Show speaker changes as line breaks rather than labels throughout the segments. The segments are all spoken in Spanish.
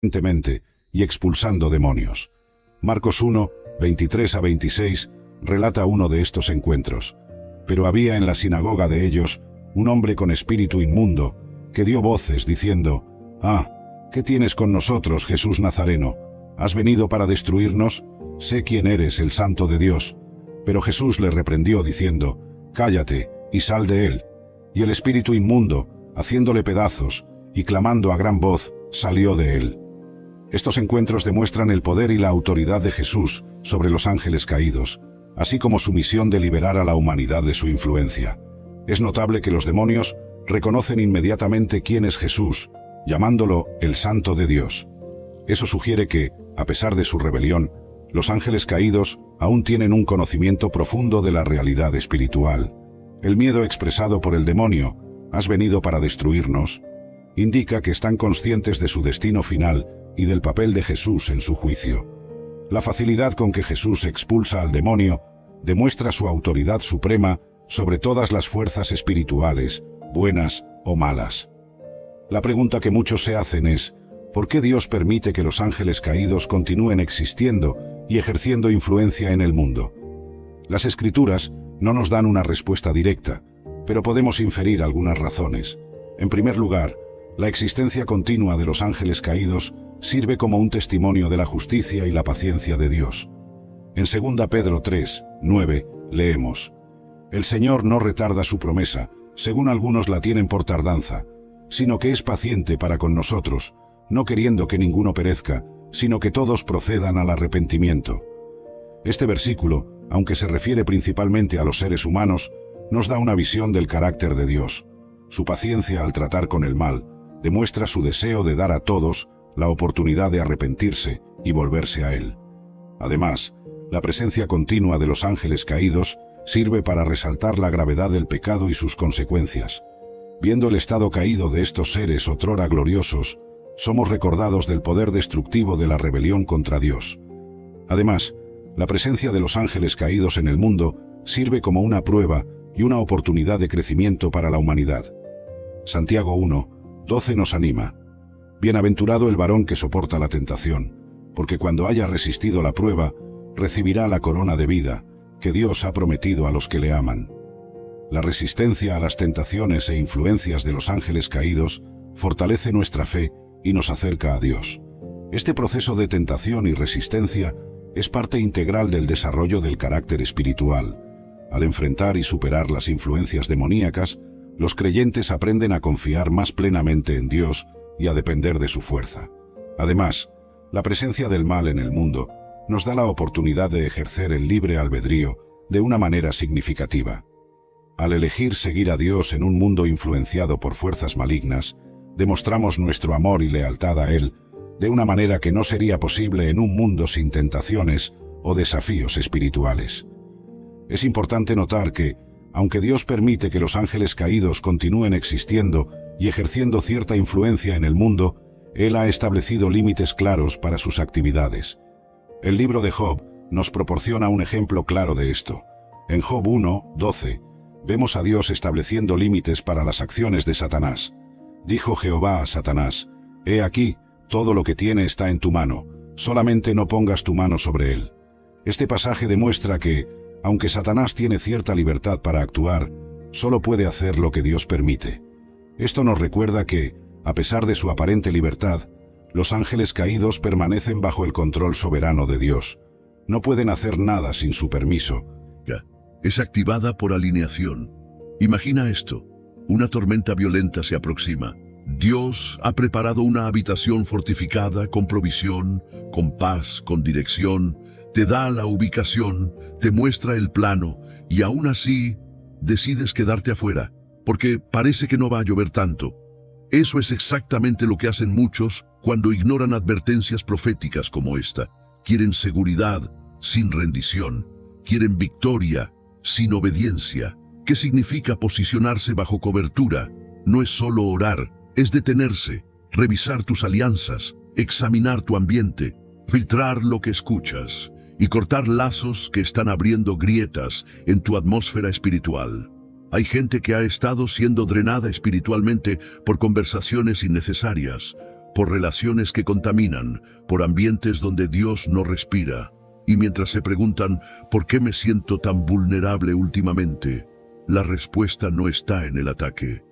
y expulsando demonios. Marcos 1, 23 a 26, relata uno de estos encuentros. Pero había en la sinagoga de ellos un hombre con espíritu inmundo, que dio voces diciendo: «Ah, ¿qué tienes con nosotros, Jesús Nazareno? ¿Has venido para destruirnos? Sé quién eres, el Santo de Dios». Pero Jesús le reprendió diciendo: «Cállate, y sal de él». Y el espíritu inmundo, haciéndole pedazos, y clamando a gran voz, salió de él. Estos encuentros demuestran el poder y la autoridad de Jesús sobre los ángeles caídos, así como su misión de liberar a la humanidad de su influencia. Es notable que los demonios reconocen inmediatamente quién es Jesús, llamándolo el Santo de Dios. Eso sugiere que, a pesar de su rebelión, los ángeles caídos aún tienen un conocimiento profundo de la realidad espiritual. El miedo expresado por el demonio, «has venido para destruirnos», indica que están conscientes de su destino final y del papel de Jesús en su juicio. La facilidad con que Jesús expulsa al demonio demuestra su autoridad suprema sobre todas las fuerzas espirituales, buenas o malas. La pregunta que muchos se hacen es: ¿por qué Dios permite que los ángeles caídos continúen existiendo y ejerciendo influencia en el mundo? Las Escrituras no nos dan una respuesta directa, pero podemos inferir algunas razones. En primer lugar, la existencia continua de los ángeles caídos sirve como un testimonio de la justicia y la paciencia de Dios. En 2 Pedro 3, 9, leemos: «El Señor no retarda su promesa, según algunos la tienen por tardanza, sino que es paciente para con nosotros, no queriendo que ninguno perezca, sino que todos procedan al arrepentimiento». Este versículo, aunque se refiere principalmente a los seres humanos, nos da una visión del carácter de Dios. Su paciencia al tratar con el mal demuestra su deseo de dar a todos la oportunidad de arrepentirse y volverse a Él. Además, la presencia continua de los ángeles caídos sirve para resaltar la gravedad del pecado y sus consecuencias. Viendo el estado caído de estos seres otrora gloriosos, somos recordados del poder destructivo de la rebelión contra Dios. Además, la presencia de los ángeles caídos en el mundo sirve como una prueba y una oportunidad de crecimiento para la humanidad. Santiago 1, 12 nos anima: «Bienaventurado el varón que soporta la tentación, porque cuando haya resistido la prueba, recibirá la corona de vida que Dios ha prometido a los que le aman». La resistencia a las tentaciones e influencias de los ángeles caídos fortalece nuestra fe y nos acerca a Dios. Este proceso de tentación y resistencia es parte integral del desarrollo del carácter espiritual. Al enfrentar y superar las influencias demoníacas, los creyentes aprenden a confiar más plenamente en Dios y a depender de su fuerza. Además, la presencia del mal en el mundo nos da la oportunidad de ejercer el libre albedrío de una manera significativa. Al elegir seguir a Dios en un mundo influenciado por fuerzas malignas, demostramos nuestro amor y lealtad a Él de una manera que no sería posible en un mundo sin tentaciones o desafíos espirituales. Es importante notar que, aunque Dios permite que los ángeles caídos continúen existiendo y ejerciendo cierta influencia en el mundo, Él ha establecido límites claros para sus actividades. El libro de Job nos proporciona un ejemplo claro de esto. En Job 1, 12, vemos a Dios estableciendo límites para las acciones de Satanás. Dijo Jehová a Satanás: «He aquí, todo lo que tiene está en tu mano, solamente no pongas tu mano sobre él». Este pasaje demuestra que, aunque Satanás tiene cierta libertad para actuar, solo puede hacer lo que Dios permite. Esto nos recuerda que, a pesar de su aparente libertad, los ángeles caídos permanecen bajo el control soberano de Dios. No pueden hacer nada sin su permiso.
Es activada por alineación. Imagina esto: una tormenta violenta se aproxima. Dios ha preparado una habitación fortificada con provisión, con paz, con dirección, te da la ubicación, te muestra el plano, y aún así decides quedarte afuera, porque parece que no va a llover tanto. Eso es exactamente lo que hacen muchos cuando ignoran advertencias proféticas como esta. Quieren seguridad sin rendición, quieren victoria sin obediencia. ¿Qué significa posicionarse bajo cobertura? No es solo orar, es detenerse, revisar tus alianzas, examinar tu ambiente, filtrar lo que escuchas y cortar lazos que están abriendo grietas en tu atmósfera espiritual. Hay gente que ha estado siendo drenada espiritualmente por conversaciones innecesarias, por relaciones que contaminan, por ambientes donde Dios no respira. Y mientras se preguntan, ¿por qué me siento tan vulnerable últimamente? La respuesta no está en el ataque,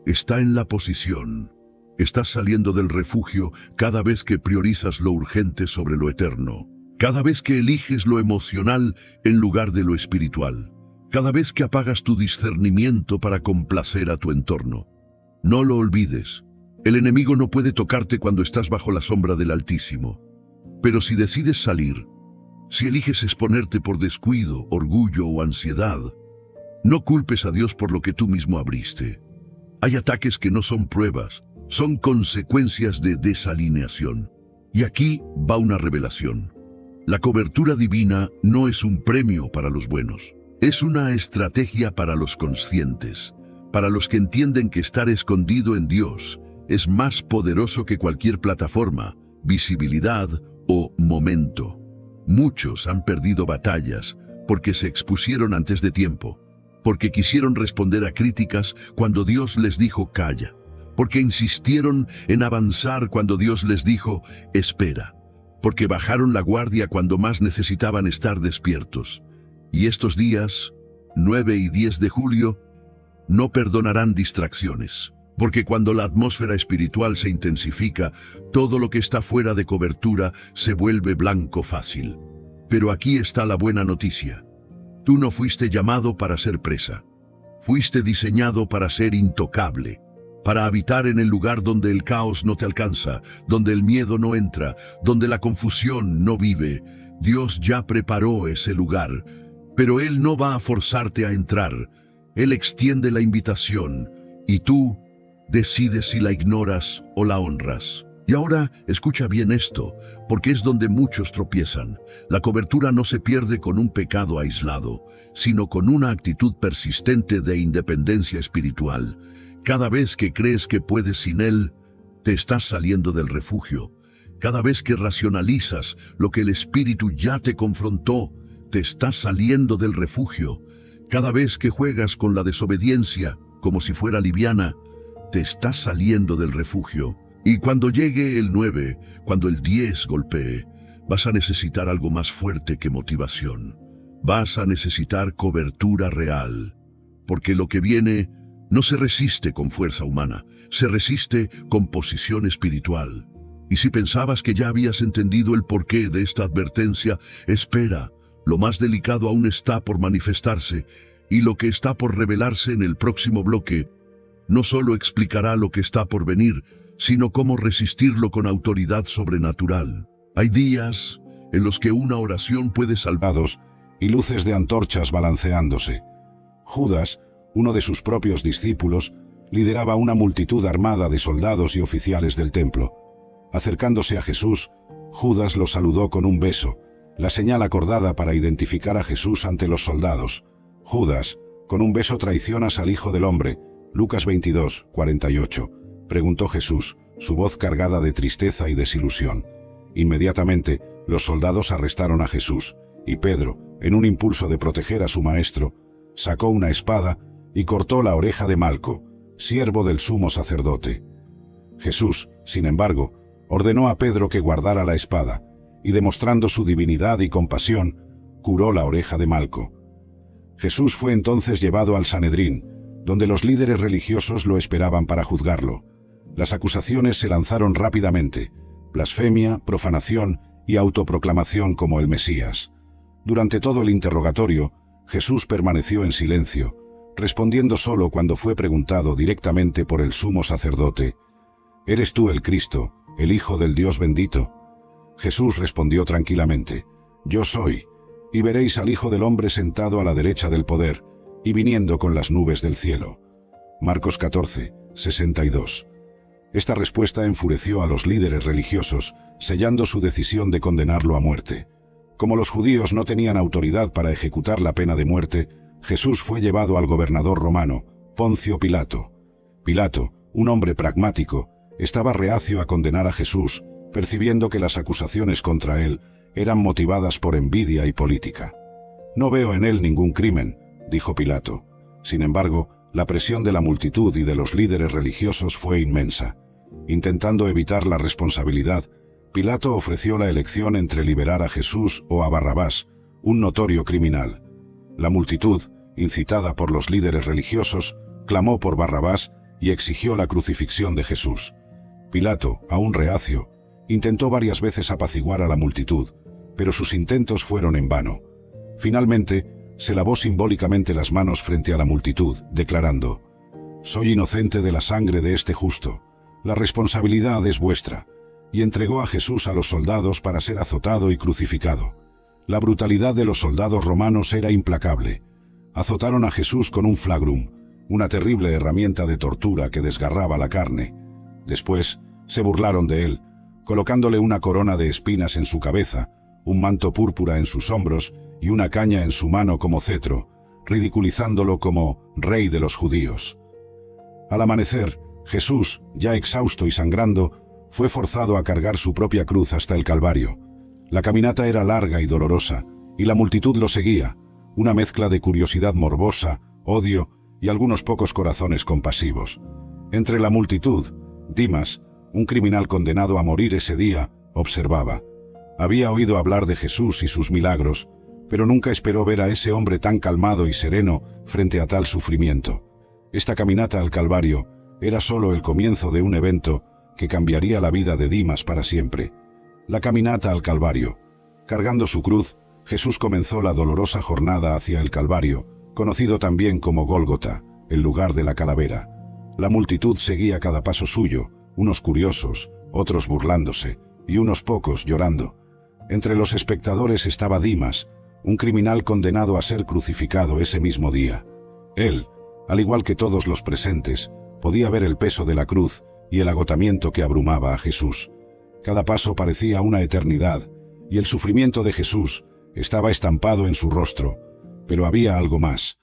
está en la posición. Estás saliendo del refugio cada vez que priorizas lo urgente sobre lo eterno, cada vez que eliges lo emocional en lugar de lo espiritual, cada vez que apagas tu discernimiento para complacer a tu entorno. No lo olvides, el enemigo no puede tocarte cuando estás bajo la sombra del Altísimo. Pero si decides salir, si eliges exponerte por descuido, orgullo o ansiedad, no culpes a Dios por lo que tú mismo abriste. Hay ataques que no son pruebas, son consecuencias de desalineación. Y aquí va una revelación. La cobertura divina no es un premio para los buenos, es una estrategia para los conscientes, para los que entienden que estar escondido en Dios es más poderoso que cualquier plataforma, visibilidad o momento. Muchos han perdido batallas porque se expusieron antes de tiempo, porque quisieron responder a críticas cuando Dios les dijo calla, porque insistieron en avanzar cuando Dios les dijo espera, porque bajaron la guardia cuando más necesitaban estar despiertos. Y estos días, 9 y 10 de julio, no perdonarán distracciones, porque cuando la atmósfera espiritual se intensifica, todo lo que está fuera de cobertura se vuelve blanco fácil. Pero aquí está la buena noticia. Tú no fuiste llamado para ser presa. Fuiste diseñado para ser intocable, para habitar en el lugar donde el caos no te alcanza, donde el miedo no entra, donde la confusión no vive. Dios ya preparó ese lugar, pero Él no va a forzarte a entrar. Él extiende la invitación, y tú decides si la ignoras o la honras. Y ahora, escucha bien esto, porque es donde muchos tropiezan. La cobertura no se pierde con un pecado aislado, sino con una actitud persistente de independencia espiritual. Cada vez que crees que puedes sin Él, te estás saliendo del refugio. Cada vez que racionalizas lo que el Espíritu ya te confrontó, te estás saliendo del refugio. Cada vez que juegas con la desobediencia, como si fuera liviana, te estás saliendo del refugio. Y cuando llegue el 9, cuando el 10 golpee, vas a necesitar algo más fuerte que motivación. Vas a necesitar cobertura real. Porque lo que viene no se resiste con fuerza humana, se resiste con posición espiritual. Y si pensabas que ya habías entendido el porqué de esta advertencia, espera, lo más delicado aún está por manifestarse, y lo que está por revelarse en el próximo bloque no solo explicará lo que está por venir, sino cómo resistirlo con autoridad sobrenatural. Hay días en los que una oración puede
salvados y luces de antorchas balanceándose. Judas, uno de sus propios discípulos, lideraba una multitud armada de soldados y oficiales del templo. Acercándose a Jesús, Judas lo saludó con un beso, la señal acordada para identificar a Jesús ante los soldados. Judas, con un beso traicionas al Hijo del Hombre. Lucas 22, 48. Preguntó Jesús, su voz cargada de tristeza y desilusión. Inmediatamente, los soldados arrestaron a Jesús, y Pedro, en un impulso de proteger a su maestro, sacó una espada y cortó la oreja de Malco, siervo del sumo sacerdote. Jesús, sin embargo, ordenó a Pedro que guardara la espada, y demostrando su divinidad y compasión, curó la oreja de Malco. Jesús fue entonces llevado al Sanedrín, donde los líderes religiosos lo esperaban para juzgarlo. Las acusaciones se lanzaron rápidamente: blasfemia, profanación y autoproclamación como el Mesías. Durante todo el interrogatorio, Jesús permaneció en silencio, respondiendo solo cuando fue preguntado directamente por el sumo sacerdote: ¿Eres tú el Cristo, el Hijo del Dios bendito? Jesús respondió tranquilamente: Yo soy, y veréis al Hijo del Hombre sentado a la derecha del poder, y viniendo con las nubes del cielo. Marcos 14, 62. Esta respuesta enfureció a los líderes religiosos, sellando su decisión de condenarlo a muerte. Como los judíos no tenían autoridad para ejecutar la pena de muerte, Jesús fue llevado al gobernador romano, Poncio Pilato. Pilato, un hombre pragmático, estaba reacio a condenar a Jesús, percibiendo que las acusaciones contra él eran motivadas por envidia y política. «No veo en él ningún crimen», dijo Pilato. Sin embargo, la presión de la multitud y de los líderes religiosos fue inmensa. Intentando evitar la responsabilidad, Pilato ofreció la elección entre liberar a Jesús o a Barrabás, un notorio criminal. La multitud, incitada por los líderes religiosos, clamó por Barrabás y exigió la crucifixión de Jesús. Pilato, aún reacio, intentó varias veces apaciguar a la multitud, pero sus intentos fueron en vano. Finalmente, se lavó simbólicamente las manos frente a la multitud, declarando: «Soy inocente de la sangre de este justo. La responsabilidad es vuestra», y entregó a Jesús a los soldados para ser azotado y crucificado. La brutalidad de los soldados romanos era implacable. Azotaron a Jesús con un flagrum, una terrible herramienta de tortura que desgarraba la carne. Después, se burlaron de él, colocándole una corona de espinas en su cabeza, un manto púrpura en sus hombros y una caña en su mano como cetro, ridiculizándolo como «rey de los judíos». Al amanecer, Jesús, ya exhausto y sangrando, fue forzado a cargar su propia cruz hasta el Calvario. La caminata era larga y dolorosa, y la multitud lo seguía, una mezcla de curiosidad morbosa, odio y algunos pocos corazones compasivos. Entre la multitud, Dimas, un criminal condenado a morir ese día, observaba. Había oído hablar de Jesús y sus milagros, pero nunca esperó ver a ese hombre tan calmado y sereno frente a tal sufrimiento. Esta caminata al Calvario era solo el comienzo de un evento que cambiaría la vida de Dimas para siempre. La caminata al Calvario. Cargando su cruz, Jesús comenzó la dolorosa jornada hacia el Calvario, conocido también como Gólgota, el lugar de la calavera. La multitud seguía cada paso suyo, unos curiosos, otros burlándose, y unos pocos llorando. Entre los espectadores estaba Dimas, un criminal condenado a ser crucificado ese mismo día. Él, al igual que todos los presentes, podía ver el peso de la cruz y el agotamiento que abrumaba a Jesús. Cada paso parecía una eternidad, y el sufrimiento de Jesús estaba estampado en su rostro. Pero había algo más.